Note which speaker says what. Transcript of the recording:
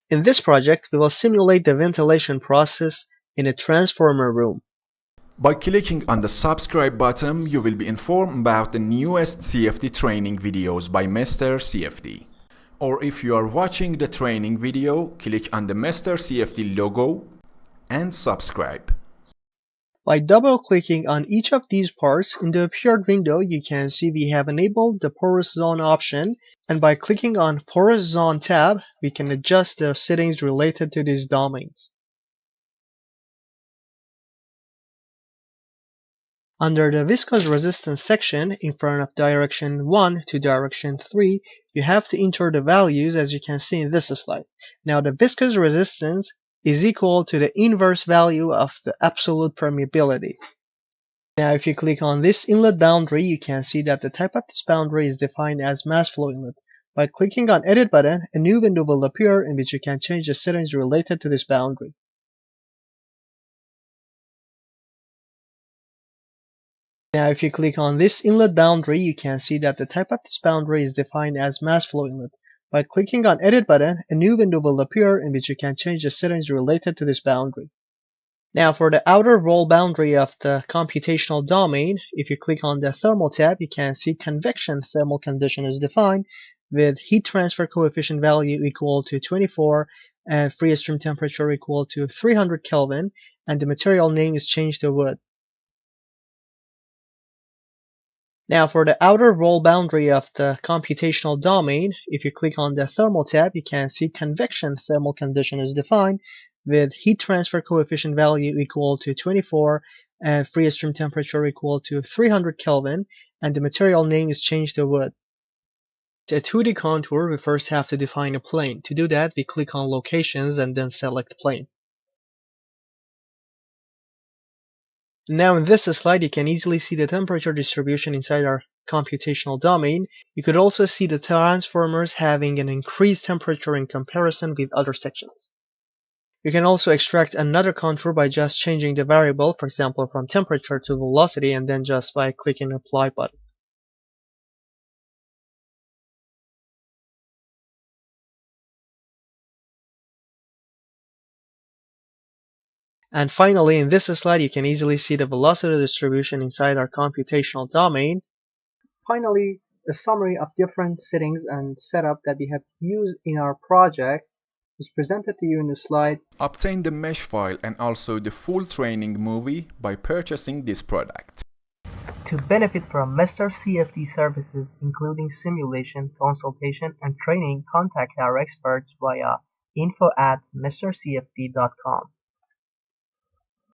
Speaker 1: In this project, we will simulate the ventilation process in a transformer room.
Speaker 2: By clicking on the subscribe button, you will be informed about the newest CFD training videos by Mr. CFD. Or if you are watching the training video, click on the Mr. CFD logo and subscribe.
Speaker 1: By double-clicking on each of these parts in the appeared window, you can see we have enabled the porous zone option, and by clicking on porous zone tab, we can adjust the settings related to these domains. Under the viscous resistance section, in front of direction 1 to direction 3, you have to enter the values as you can see in this slide. Now the viscous resistance is equal to the inverse value of the absolute permeability. Now if you click on this inlet boundary, you can see that the type of this boundary is defined as mass flow inlet. By clicking on edit button, a new window will appear in which you can change the settings related to this boundary. Now if you click on this inlet boundary, you can see that the type of this boundary is defined as mass flow inlet. By clicking on edit button, a new window will appear in which you can change the settings related to this boundary. Now for the outer wall boundary of the computational domain, if you click on the thermal tab, you can see convection thermal condition is defined with heat transfer coefficient value equal to 24 and free stream temperature equal to 300 Kelvin, and the material name is changed to wood. Now for the outer wall boundary of the computational domain, if you click on the thermal tab, you can see convection thermal condition is defined with heat transfer coefficient value equal to 24 and free stream temperature equal to 300 Kelvin, and the material name is changed to wood. To a 2D contour, we first have to define a plane. To do that, we click on locations and then select plane. Now in this slide, you can easily see the temperature distribution inside our computational domain. You could also see the transformers having an increased temperature in comparison with other sections. You can also extract another contour by just changing the variable, for example from temperature to velocity, and then just by clicking apply button. And finally, in this slide, you can easily see the velocity distribution inside our computational domain. Finally, the summary of different settings and setup that we have used in our project is presented to you in the slide.
Speaker 2: Obtain the mesh file and also the full training movie by purchasing this product.
Speaker 1: To benefit from Mr. CFD services including simulation, consultation, and training, contact our experts via info@mrcfd.com.